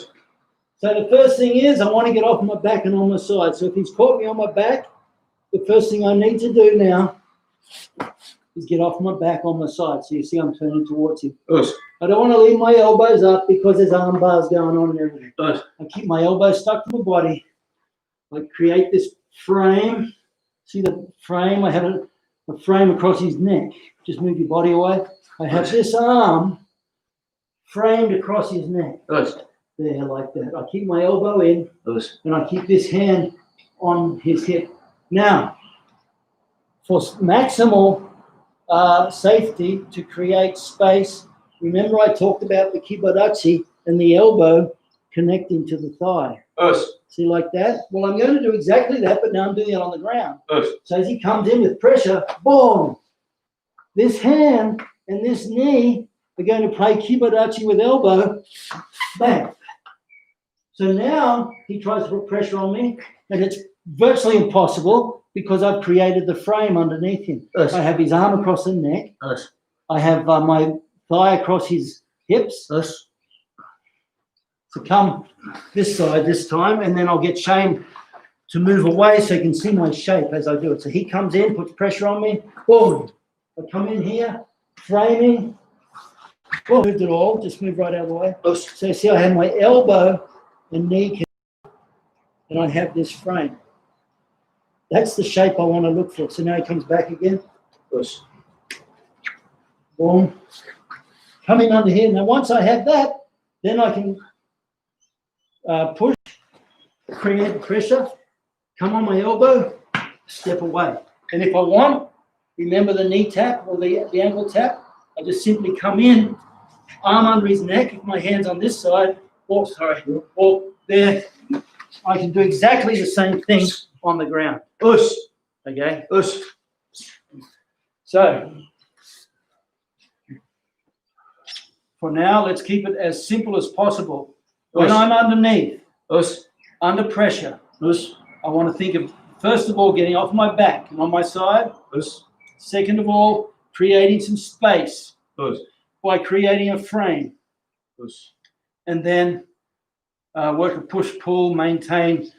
So the first thing is I want to get off my back and on my side. So if he's caught me on my back, the first thing I need to do now is get off my back on my side. So you see I'm turning towards him. I don't want to leave my elbows up because there's arm bars going on and everything. I keep my elbows stuck to my body. I create this frame. See the frame? I have a frame across his neck. Just move your body away. I have this arm framed across his neck. There, like that. I keep my elbow in, and I keep this hand on his hip. Now, for maximal safety, to create space. Remember I talked about the kibadachi and the elbow connecting to the thigh. See, like that? Well, I'm going to do exactly that, but now I'm doing it on the ground. So as he comes in with pressure, boom! This hand and this knee are going to play kibadachi with elbow, bang. So now he tries to put pressure on me, and it's virtually impossible because I've created the frame underneath him. I have his arm across the neck. I have my thigh across his hips. To come this side this time, and then I'll get Shane to move away so you can see my shape as I do it. So he comes in, puts pressure on me, boom. I come in here, framing, boom, moved it all, just move right out of the way. So you see I have my elbow and knee, and I have this frame. That's the shape I want to look for. So now he comes back again. Boom. Come in under here. Now once I have that, then I can push, create pressure, come on my elbow, step away. And if I want, remember the knee tap or the ankle tap, I just simply come in, arm under his neck, if my hand's on this side, or there, I can do exactly the same thing on the ground. Okay? So, for now, let's keep it as simple as possible. When I'm underneath, under pressure, I want to think of, first of all, getting off my back and on my side. Second of all, creating some space by creating a frame. And then work a push-pull, maintain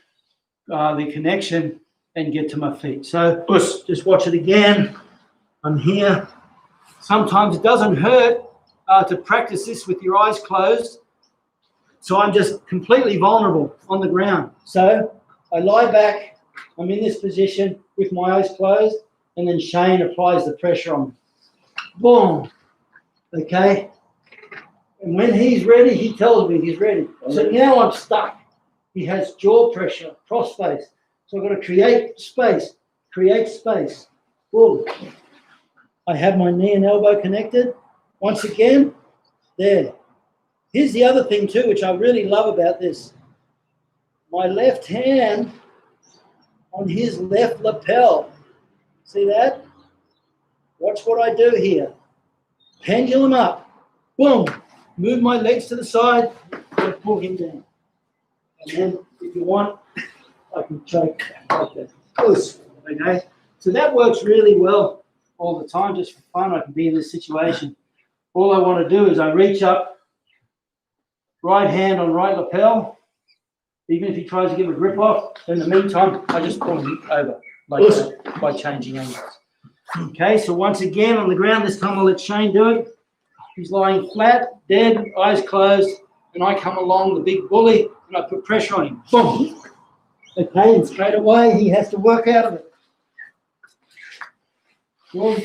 the connection, and get to my feet. So just watch it again. I'm here. Sometimes it doesn't hurt to practice this with your eyes closed. So I'm just completely vulnerable on the ground. So I lie back, I'm in this position with my eyes closed, and then Shane applies the pressure on me. Boom. Okay? And when he's ready, he tells me he's ready. So now I'm stuck. He has jaw pressure, cross face. So I've got to create space. Boom. I have my knee and elbow connected. Once again, there. Here's the other thing too, which I really love about this. My left hand on his left lapel. See that? Watch what I do here. Pendulum up. Boom. Move my legs to the side and pull him down. And then if you want, I can choke like that. Okay? So that works really well all the time, just for fun. I can be in this situation. All I want to do is I reach up, right hand on right lapel. Even if he tries to give a grip off, in the meantime, I just pull him over like that by changing angles. Okay, so once again on the ground, this time I'll let Shane do it. He's lying flat, dead, eyes closed, and I come along the big bully and I put pressure on him. Boom. Okay, and straight away he has to work out of it. Boom.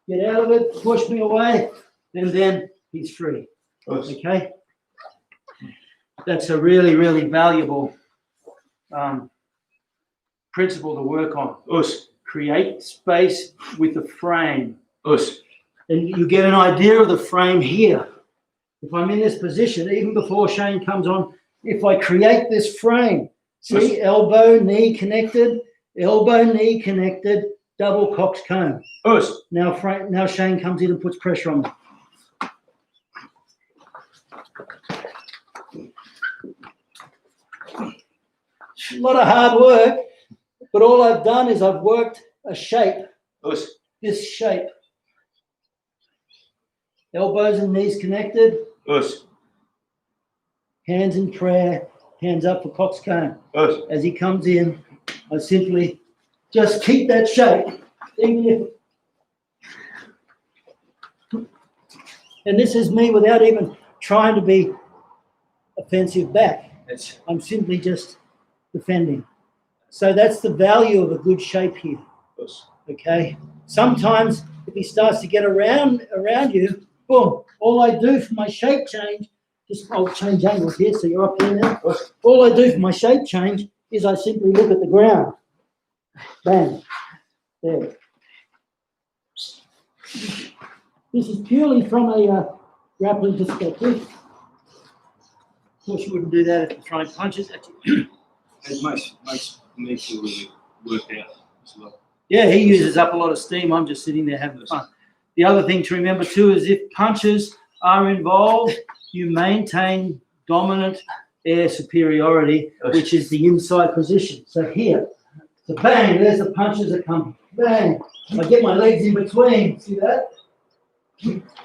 Get out of it, push me away, and then he's free. Okay? That's a really, really valuable principle to work on. Create space with the frame. And you get an idea of the frame here. If I'm in this position, even before Shane comes on, if I create this frame, see, elbow, knee connected, double cox cone. Now Shane comes in and puts pressure on me. A lot of hard work, but all I've done is I've worked a shape, this shape. Elbows and knees connected. Hands in prayer, hands up for cox cone. As he comes in, I simply just keep that shape, even if. And this is me without even trying to be offensive back. I'm simply just defending. So that's the value of a good shape here. Okay. Sometimes if he starts to get around you, boom, all I do for my shape change, I'll change angles here so you're up here now. All I do for my shape change is I simply look at the ground. Bang. There. This is purely from a grappling perspective. Of course, you wouldn't do that if you're throwing punches at you. It makes me feel really worked out as well. Yeah, he uses up a lot of steam. I'm just sitting there having fun. The other thing to remember too is if punches are involved, you maintain dominant air superiority, which is the inside position. So here, so bang, there's the punches that come. Bang, I get my legs in between. See that?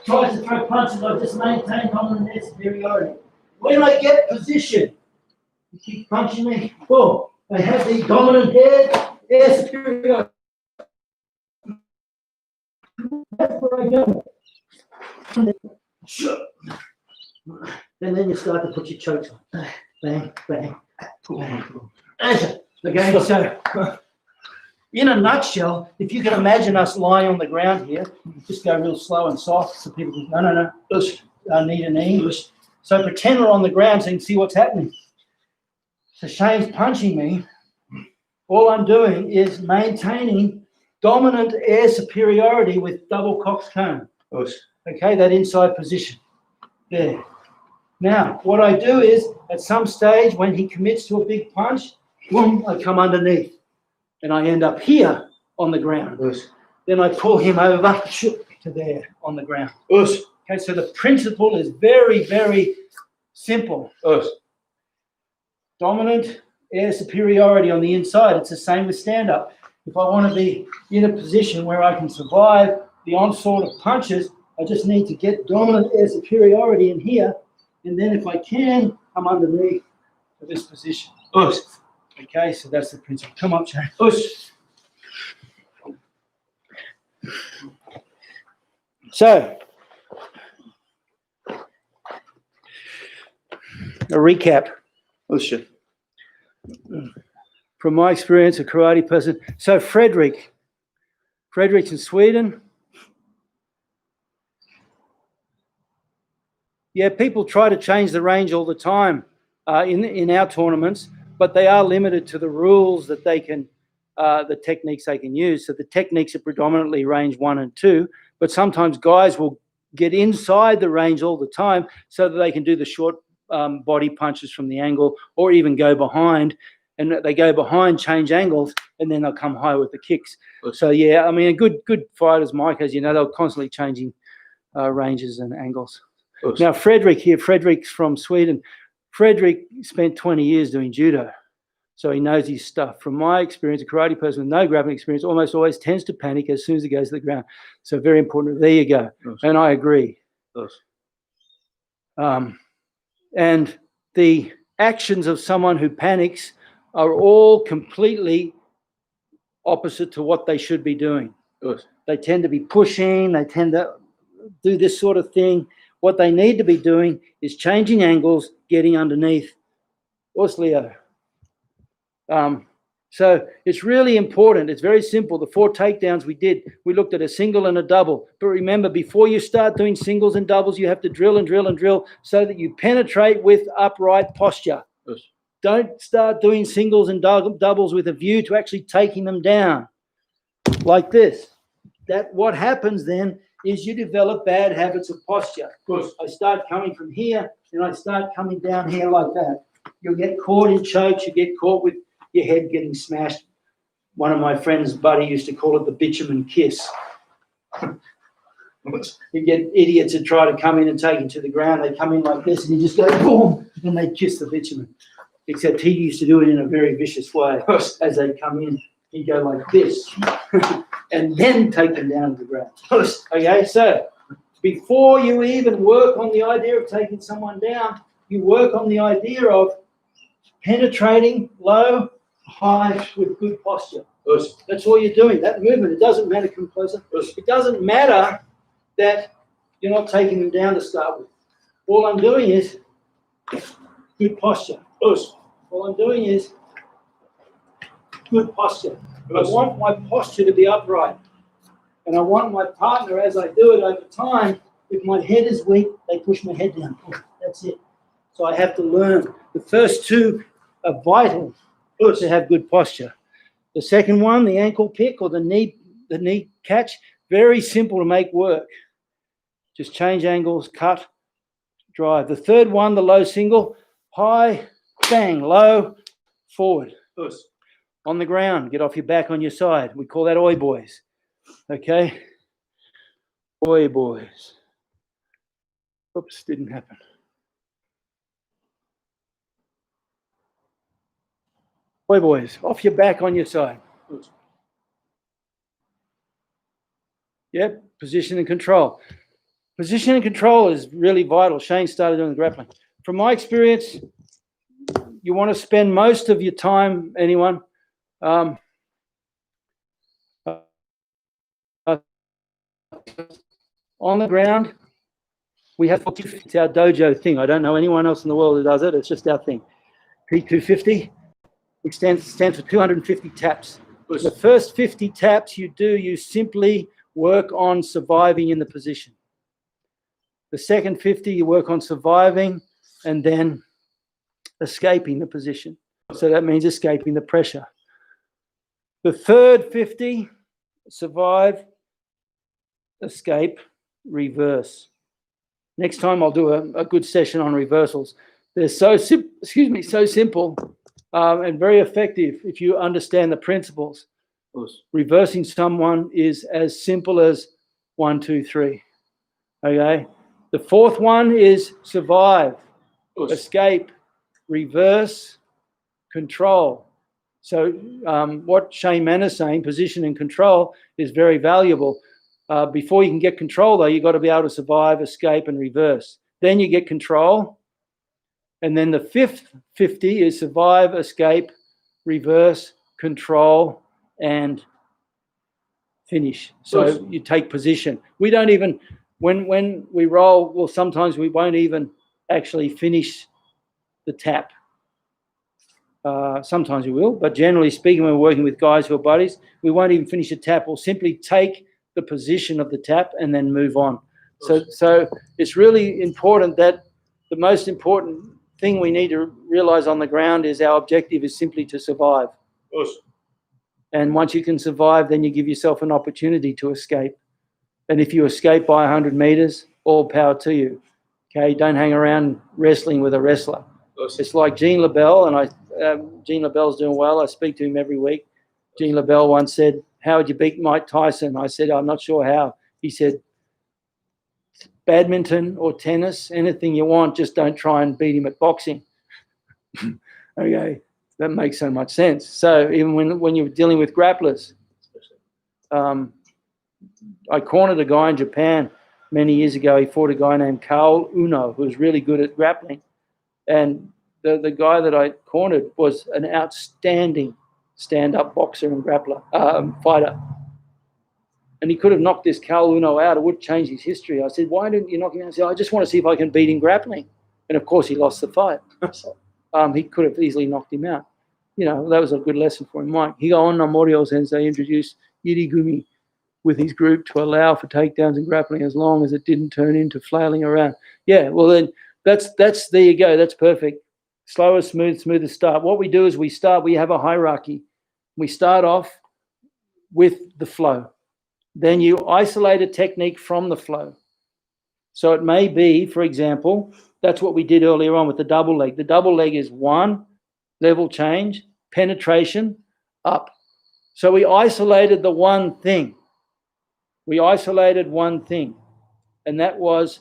Tries to throw punches, I just maintain dominant air superiority. When I get position, you keep punching me. Boom, I have the dominant air superiority. That's where I go. And then you start to put your chokes on. Bang, bang, bang. Okay, so in a nutshell, if you can imagine us lying on the ground here, just go real slow and soft so people can, no, I need a knee. So pretend we're on the ground so you can see what's happening. So Shane's punching me. All I'm doing is maintaining dominant air superiority with double cox cone. Okay, that inside position. There. Now, what I do is, at some stage, when he commits to a big punch, boom, I come underneath. And I end up here on the ground. Then I pull him over to there on the ground. Okay, so the principle is very, very simple. Dominant air superiority on the inside. It's the same with stand-up. If I want to be in a position where I can survive the onslaught of punches, I just need to get dominant air superiority in here. And then if I can, I'm underneath for this position. Okay, so that's the principle. Come up, Shane. So, a recap. From my experience, a karate person. So Frederick's in Sweden. Yeah, people try to change the range all the time in our tournaments, but they are limited to the rules that they can, the techniques they can use. So the techniques are predominantly range 1 and 2, but sometimes guys will get inside the range all the time so that they can do the short body punches from the angle, or even go behind, and they go behind, change angles, and then they'll come high with the kicks. So yeah, I mean, a good fighters, Mike, as you know, they're constantly changing ranges and angles. Now, Frederick's from Sweden. Frederick spent 20 years doing judo, so he knows his stuff. From my experience, a karate person with no grappling experience almost always tends to panic as soon as he goes to the ground. So very important. There you go. And I agree. And the actions of someone who panics are all completely opposite to what they should be doing. They tend to be pushing, they tend to do this sort of thing. What they need to be doing is changing angles, getting underneath. What's Leo? So it's really important. It's very simple. The 4 takedowns we looked at a single and a double. But remember, before you start doing singles and doubles, you have to drill and drill and drill so that you penetrate with upright posture. Don't start doing singles and doubles with a view to actually taking them down like this. What happens then is you develop bad habits of posture. I start coming from here and I start coming down here like that. You'll get caught in chokes. You get caught with your head getting smashed. One of my friends' buddy used to call it the bitumen kiss. You get idiots that try to come in and take you to the ground. They come in like this and you just go boom, and they kiss the bitumen. Except he used to do it in a very vicious way. As they come in, he'd go like this and then take them down to the ground. Okay, so before you even work on the idea of taking someone down, you work on the idea of penetrating low, high with good posture. That's all you're doing. That movement, it doesn't matter, come closer. It doesn't matter that you're not taking them down to start with. All I'm doing is good posture. All I'm doing is good posture. I want my posture to be upright. And I want my partner, as I do it over time, if my head is weak, they push my head down. That's it. So I have to learn. The first 2 are vital to have good posture. The second one, the ankle pick or the knee catch, Very simple to make work. Just change angles, cut, drive. The third one, the low single, high, bang, low, forward. Push. On the ground, get off your back on your side. We call that oi boys. Okay? Oi boys. Oops, didn't happen. Oi boys, off your back on your side. Push. Yep, position and control. Position and control is really vital. Shane started doing the grappling. From my experience, you want to spend most of your time, anyone, on the ground. We have, it's our dojo thing. I don't know anyone else in the world who does it. It's just our thing. P250, which stands for 250 taps. Push. The first 50 taps you simply work on surviving in the position. The second 50, you work on surviving and then escaping the position. So that means escaping the pressure. The third 50, survive, escape, reverse. Next time I'll do a good session on reversals. They're so simple and very effective if you understand the principles. Reversing someone is as simple as 1, 2, 3. Okay. The fourth one is survive, escape, reverse, control. So what Shane Mann is saying, position and control, is very valuable. Before you can get control, though, you've got to be able to survive, escape, and reverse. Then you get control. And then the fifth 50 is survive, escape, reverse, control, and finish. So you take position. We don't even, when we roll, well, sometimes we won't even actually finish the tap. Sometimes we will, but generally speaking, when we're working with guys who are buddies, we won't even finish a tap. We'll simply take the position of the tap and then move on. So it's really important that the most important thing we need to realize on the ground is our objective is simply to survive. And once you can survive, then you give yourself an opportunity to escape. And if you escape by 100 meters, all power to you. Okay, don't hang around wrestling with a wrestler. It's like Gene LaBelle, and Gene LaBelle's doing well. I speak to him every week. Gene LaBelle once said, "How would you beat Mike Tyson?" I said, "I'm not sure how." He said, "Badminton or tennis, anything you want, just don't try and beat him at boxing." Okay, that makes so much sense. So even when you're dealing with grapplers, I cornered a guy in Japan many years ago. He fought a guy named Karl Uno, who was really good at grappling. And the guy that I cornered was an outstanding stand-up boxer and grappler, fighter. And he could have knocked this Karl Uno out. It would change his history. I said, "Why didn't you knock him out?" He said, "I just want to see if I can beat him grappling." And of course, he lost the fight. He could have easily knocked him out. You know, that was a good lesson for him. Mike Higa Onna Morio Sensei introduced Yirigumi with his group to allow for takedowns and grappling as long as it didn't turn into flailing around. Yeah, well then that's there you go. That's perfect. Slower, smoother start. What we do is we have a hierarchy. We start off with the flow. Then you isolate a technique from the flow. So it may be, for example, that's what we did earlier on with the double leg. The double leg is 1, level change, penetration, up. So we isolated the one thing. We isolated one thing, and that was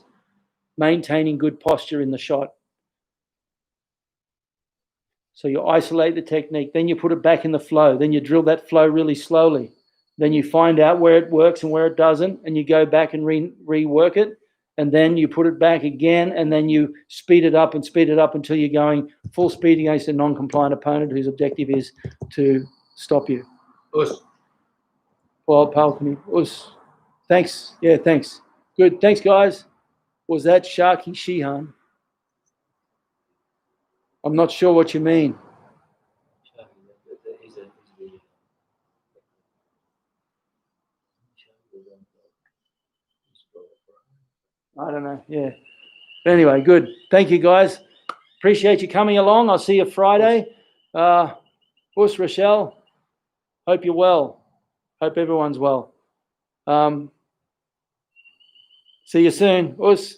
maintaining good posture in the shot. So you isolate the technique, then you put it back in the flow, then you drill that flow really slowly. Then you find out where it works and where it doesn't, and you go back and rework it, and then you put it back again, and then you speed it up until you're going full speed against a non-compliant opponent whose objective is to stop you. Well, pal, can you? Thanks. Yeah, thanks. Good. Thanks, guys. Was that Sharky Shihan? I'm not sure what you mean. I don't know. Yeah. But anyway, good. Thank you, guys. Appreciate you coming along. I'll see you Friday. Rochelle, hope you're well. Hope everyone's well. See you soon. Us.